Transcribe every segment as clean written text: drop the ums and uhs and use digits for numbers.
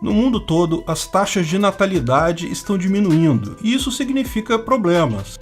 No mundo todo, as taxas de natalidade estão diminuindo, e isso significa problemas.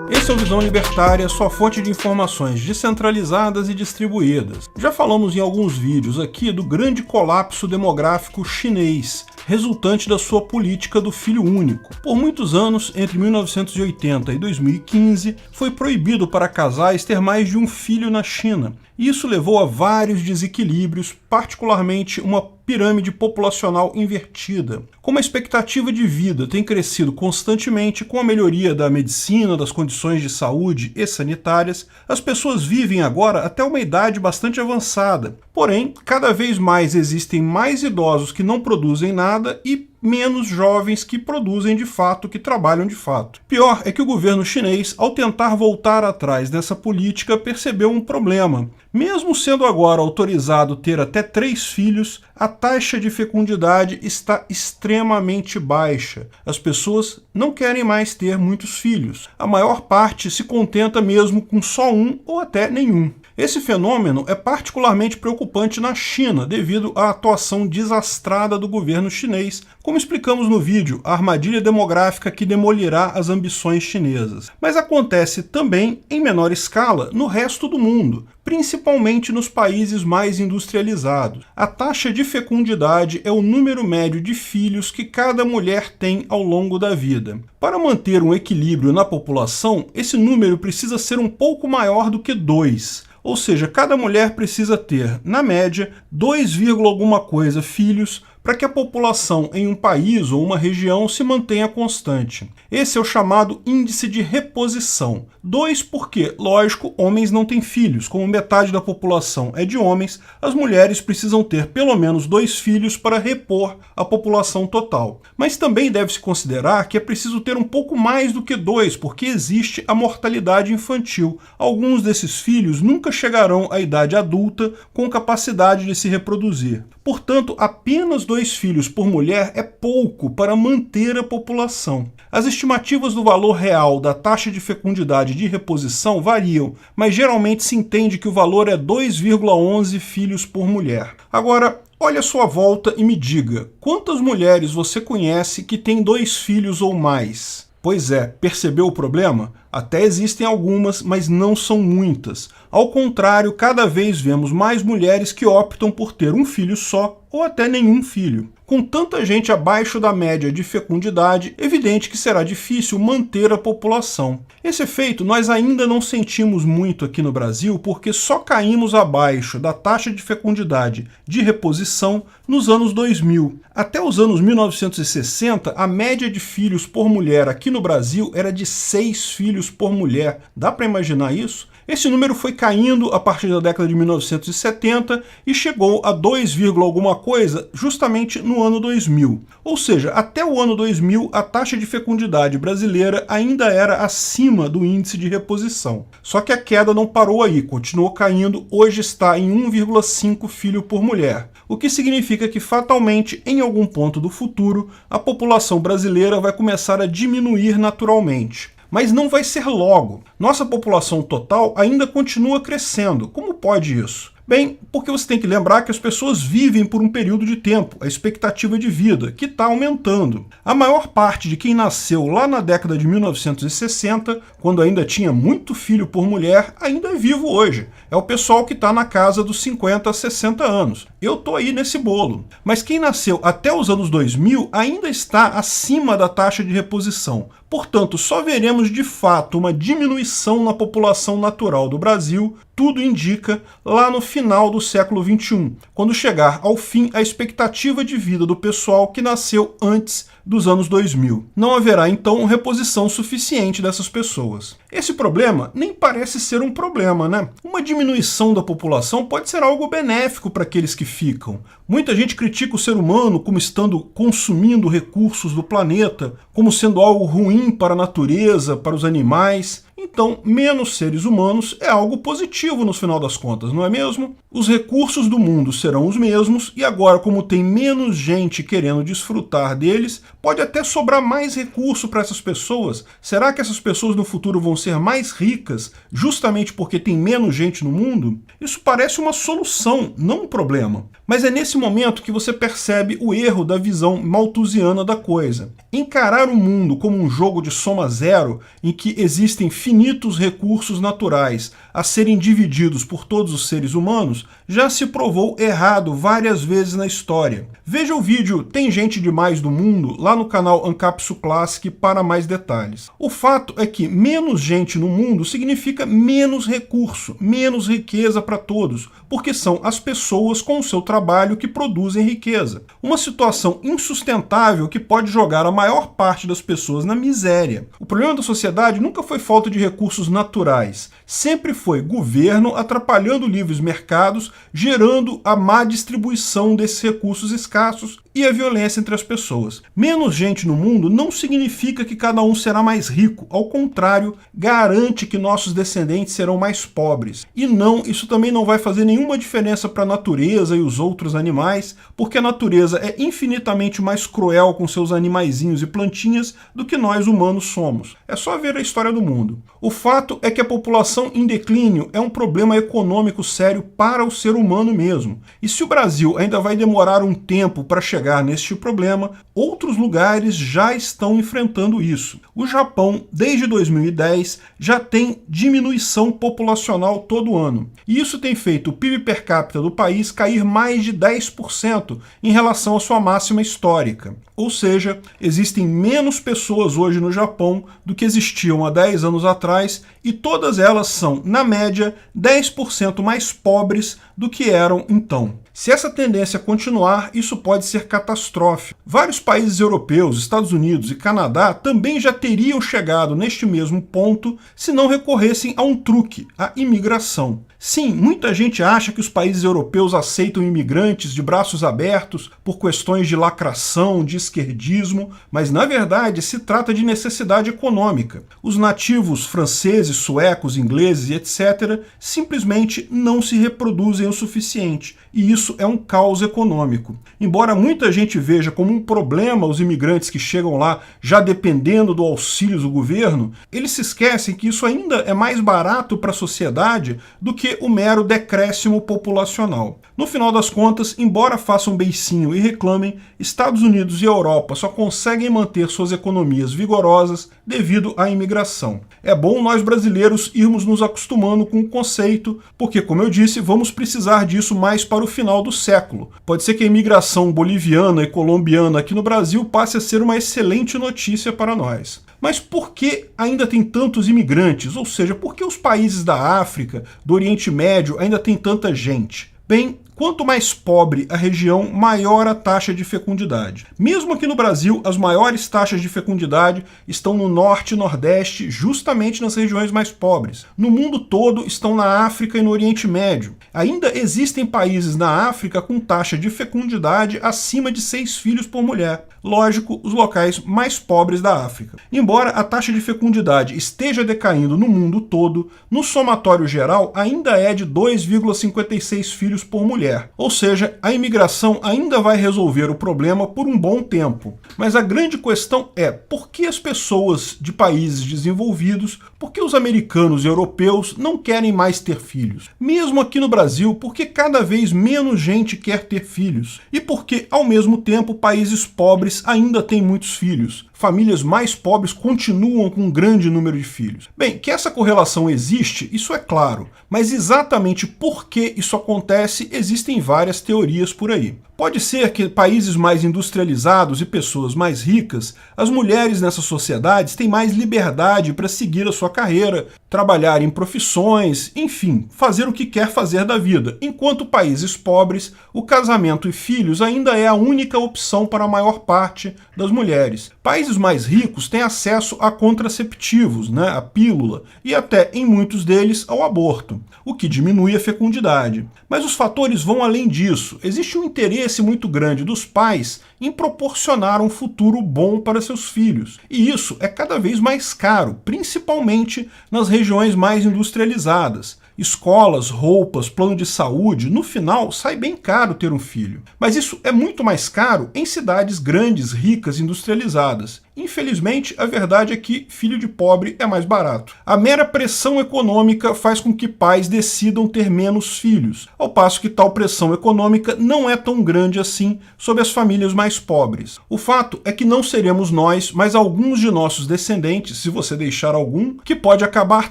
Esse é o Visão Libertária, sua fonte de informações descentralizadas e distribuídas. Já falamos em alguns vídeos aqui do grande colapso demográfico chinês, resultante da sua política do filho único. Por muitos anos, entre 1980 e 2015, foi proibido para casais ter mais de um filho na China. Isso levou a vários desequilíbrios, particularmente uma pirâmide populacional invertida. Como a expectativa de vida tem crescido constantemente com a melhoria da medicina, das condições de saúde e sanitárias, as pessoas vivem agora até uma idade bastante avançada. Porém, cada vez mais existem mais idosos que não produzem nada e menos jovens que produzem de fato, que trabalham de fato. Pior é que o governo chinês, ao tentar voltar atrás dessa política, percebeu um problema. Mesmo sendo agora autorizado ter até 3 filhos, a taxa de fecundidade está extremamente baixa. As pessoas não querem mais ter muitos filhos. A maior parte se contenta mesmo com só um ou até nenhum. Esse fenômeno é particularmente preocupante na China, devido à atuação desastrada do governo chinês, como explicamos no vídeo, a armadilha demográfica que demolirá as ambições chinesas. Mas acontece também, em menor escala, no resto do mundo, principalmente nos países mais industrializados. A taxa de fecundidade é o número médio de filhos que cada mulher tem ao longo da vida. Para manter um equilíbrio na população, esse número precisa ser um pouco maior do que 2. Ou seja, cada mulher precisa ter, na média, 2, alguma coisa filhos para que a população em um país ou uma região se mantenha constante. Esse é o chamado índice de reposição. 2 porque, lógico, homens não têm filhos. Como metade da população é de homens, as mulheres precisam ter pelo menos 2 filhos para repor a população total. Mas também deve-se considerar que é preciso ter um pouco mais do que 2, porque existe a mortalidade infantil. Alguns desses filhos nunca chegarão à idade adulta com capacidade de se reproduzir. Portanto, apenas 2 filhos por mulher é pouco para manter a população. As estimativas do valor real da taxa de fecundidade de reposição variam, mas geralmente se entende que o valor é 2,11 filhos por mulher. Agora, olhe à sua volta e me diga, quantas mulheres você conhece que têm 2 filhos ou mais? Pois é, percebeu o problema? Até existem algumas, mas não são muitas. Ao contrário, cada vez vemos mais mulheres que optam por ter um filho só ou até nenhum filho. Com tanta gente abaixo da média de fecundidade, é evidente que será difícil manter a população. Esse efeito nós ainda não sentimos muito aqui no Brasil porque só caímos abaixo da taxa de fecundidade de reposição nos anos 2000. Até os anos 1960, a média de filhos por mulher aqui no Brasil era de 6 filhos por mulher. Dá para imaginar isso? Esse número foi caindo a partir da década de 1970 e chegou a 2, alguma coisa justamente no ano 2000. Ou seja, até o ano 2000 a taxa de fecundidade brasileira ainda era acima do índice de reposição. Só que a queda não parou aí, continuou caindo, hoje está em 1,5 filho por mulher. O que significa que fatalmente, em algum ponto do futuro, a população brasileira vai começar a diminuir naturalmente. Mas não vai ser logo. Nossa população total ainda continua crescendo. Como pode isso? Bem, porque você tem que lembrar que as pessoas vivem por um período de tempo, a expectativa de vida, que está aumentando. A maior parte de quem nasceu lá na década de 1960, quando ainda tinha muito filho por mulher, ainda é vivo hoje. É o pessoal que está na casa dos 50 a 60 anos. Eu estou aí nesse bolo. Mas quem nasceu até os anos 2000 ainda está acima da taxa de reposição. Portanto, só veremos de fato uma diminuição na população natural do Brasil, tudo indica, lá no final do século XXI, quando chegar ao fim a expectativa de vida do pessoal que nasceu antes dos anos 2000. Não haverá então reposição suficiente dessas pessoas. Esse problema nem parece ser um problema, né? Uma diminuição da população pode ser algo benéfico para aqueles que ficam. Muita gente critica o ser humano como estando consumindo recursos do planeta, como sendo algo ruim para a natureza, para os animais. Então, menos seres humanos é algo positivo no final das contas, não é mesmo? Os recursos do mundo serão os mesmos e agora, como tem menos gente querendo desfrutar deles, pode até sobrar mais recurso para essas pessoas. Será que essas pessoas no futuro vão ser mais ricas justamente porque tem menos gente no mundo? Isso parece uma solução, não um problema. Mas é nesse momento que você percebe o erro da visão malthusiana da coisa. Encarar o mundo como um jogo de soma zero, em que existem finitos recursos naturais a serem divididos por todos os seres humanos, já se provou errado várias vezes na história. Veja o vídeo Tem Gente Demais do Mundo lá no canal Ancapsu Classic para mais detalhes. O fato é que menos gente no mundo significa menos recurso, menos riqueza para todos, porque são as pessoas com o seu trabalho que produzem riqueza. Uma situação insustentável que pode jogar a maior parte das pessoas na miséria. O problema da sociedade nunca foi falta de recursos naturais, sempre foi governo atrapalhando livres mercados, gerando a má distribuição desses recursos escassos e a violência entre as pessoas. Menos gente no mundo não significa que cada um será mais rico, ao contrário, garante que nossos descendentes serão mais pobres. E não, isso também não vai fazer nenhuma diferença para a natureza e os outros animais, porque a natureza é infinitamente mais cruel com seus animaizinhos e plantinhas do que nós humanos somos. É só ver a história do mundo. O fato é que a população em declínio é um problema econômico sério para o ser humano mesmo. E se o Brasil ainda vai demorar um tempo para chegar neste problema, outros lugares já estão enfrentando isso. O Japão, desde 2010, já tem diminuição populacional todo ano. E isso tem feito o PIB per capita do país cair mais de 10% em relação à sua máxima histórica. Ou seja, existem menos pessoas hoje no Japão do que existiam há 10 anos atrás, e todas elas são, na média, 10% mais pobres do que eram então. Se essa tendência continuar, isso pode ser catastrófico. Vários países europeus, Estados Unidos e Canadá também já teriam chegado neste mesmo ponto se não recorressem a um truque, a imigração. Sim, muita gente acha que os países europeus aceitam imigrantes de braços abertos por questões de lacração, de esquerdismo, mas na verdade se trata de necessidade econômica. Os nativos franceses, suecos, ingleses e etc. simplesmente não se reproduzem o suficiente, e isso é um caos econômico. Embora muita gente veja como um problema os imigrantes que chegam lá já dependendo do auxílio do governo, eles se esquecem que isso ainda é mais barato para a sociedade do que o mero decréscimo populacional. No final das contas, embora façam beicinho e reclamem, Estados Unidos e Europa só conseguem manter suas economias vigorosas devido à imigração. É bom nós brasileiros irmos nos acostumando com o conceito, porque, como eu disse, vamos precisar disso mais para o final do século. Pode ser que a imigração boliviana e colombiana aqui no Brasil passe a ser uma excelente notícia para nós. Mas por que ainda tem tantos imigrantes? Ou seja, por que os países da África, do Oriente Médio, ainda tem tanta gente? Bem, quanto mais pobre a região, maior a taxa de fecundidade. Mesmo aqui no Brasil, as maiores taxas de fecundidade estão no norte e nordeste, justamente nas regiões mais pobres. No mundo todo, estão na África e no Oriente Médio. Ainda existem países na África com taxa de fecundidade acima de 6 filhos por mulher. Lógico, os locais mais pobres da África. Embora a taxa de fecundidade esteja decaindo no mundo todo, no somatório geral ainda é de 2,56 filhos por mulher. Ou seja, a imigração ainda vai resolver o problema por um bom tempo. Mas a grande questão é, por que as pessoas de países desenvolvidos, por que os americanos e europeus não querem mais ter filhos? Mesmo aqui no Brasil, por que cada vez menos gente quer ter filhos? E por que, ao mesmo tempo, países pobres ainda têm muitos filhos? Famílias mais pobres continuam com um grande número de filhos. Bem, que essa correlação existe, isso é claro, mas exatamente por que isso acontece, existem várias teorias por aí. Pode ser que países mais industrializados e pessoas mais ricas, as mulheres nessas sociedades têm mais liberdade para seguir a sua carreira, trabalhar em profissões, enfim, fazer o que quer fazer da vida, enquanto países pobres, o casamento e filhos ainda é a única opção para a maior parte das mulheres. Países mais ricos têm acesso a contraceptivos, a pílula, e até, em muitos deles, ao aborto, o que diminui a fecundidade. Mas os fatores vão além disso. Existe um interesse interesse muito grande dos pais em proporcionar um futuro bom para seus filhos. E isso é cada vez mais caro, principalmente nas regiões mais industrializadas. Escolas, roupas, plano de saúde, no final sai bem caro ter um filho. Mas isso é muito mais caro em cidades grandes, ricas, industrializadas. Infelizmente, a verdade é que filho de pobre é mais barato. A mera pressão econômica faz com que pais decidam ter menos filhos, ao passo que tal pressão econômica não é tão grande assim sobre as famílias mais pobres. O fato é que não seremos nós, mas alguns de nossos descendentes, se você deixar algum, que pode acabar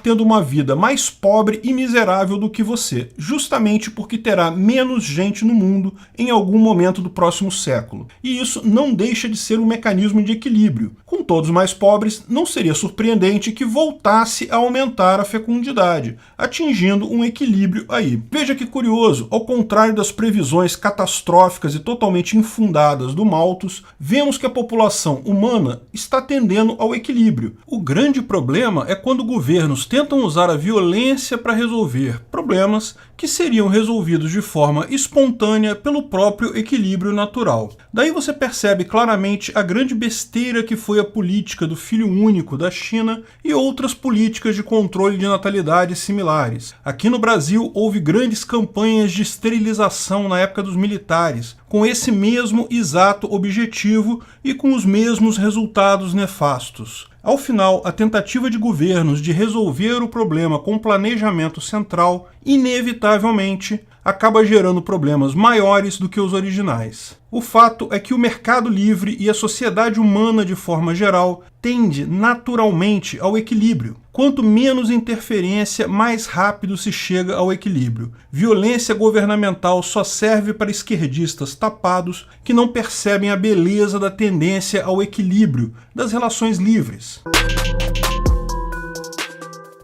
tendo uma vida mais pobre e miserável do que você, justamente porque terá menos gente no mundo em algum momento do próximo século. E isso não deixa de ser um mecanismo de equilíbrio. Com todos mais pobres, não seria surpreendente que voltasse a aumentar a fecundidade, atingindo um equilíbrio aí. Veja que curioso, ao contrário das previsões catastróficas e totalmente infundadas do Malthus, vemos que a população humana está tendendo ao equilíbrio. O grande problema é quando governos tentam usar a violência para resolver problemas que seriam resolvidos de forma espontânea pelo próprio equilíbrio natural. Daí você percebe claramente a grande besteira que foi a política do filho único da China e outras políticas de controle de natalidade similares. Aqui no Brasil houve grandes campanhas de esterilização na época dos militares, com esse mesmo exato objetivo e com os mesmos resultados nefastos. Ao final, a tentativa de governos de resolver o problema com planejamento central, inevitavelmente, acaba gerando problemas maiores do que os originais. O fato é que o mercado livre e a sociedade humana de forma geral tende naturalmente ao equilíbrio. Quanto menos interferência, mais rápido se chega ao equilíbrio. Violência governamental só serve para esquerdistas tapados que não percebem a beleza da tendência ao equilíbrio das relações livres.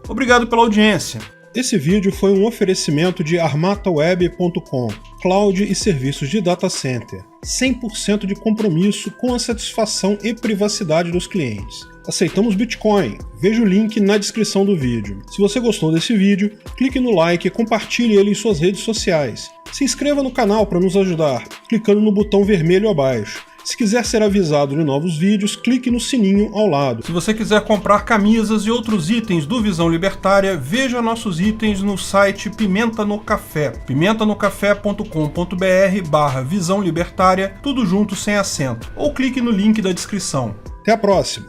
Obrigado pela audiência. Esse vídeo foi um oferecimento de armataweb.com, cloud e serviços de data center, 100% de compromisso com a satisfação e privacidade dos clientes. Aceitamos Bitcoin, veja o link na descrição do vídeo. Se você gostou desse vídeo, clique no like e compartilhe ele em suas redes sociais. Se inscreva no canal para nos ajudar, clicando no botão vermelho abaixo. Se quiser ser avisado de novos vídeos, clique no sininho ao lado. Se você quiser comprar camisas e outros itens do Visão Libertária, veja nossos itens no site Pimenta no Café, pimentanocafé.com.br/Visão Libertária, tudo junto sem acento, ou clique no link da descrição. Até a próxima!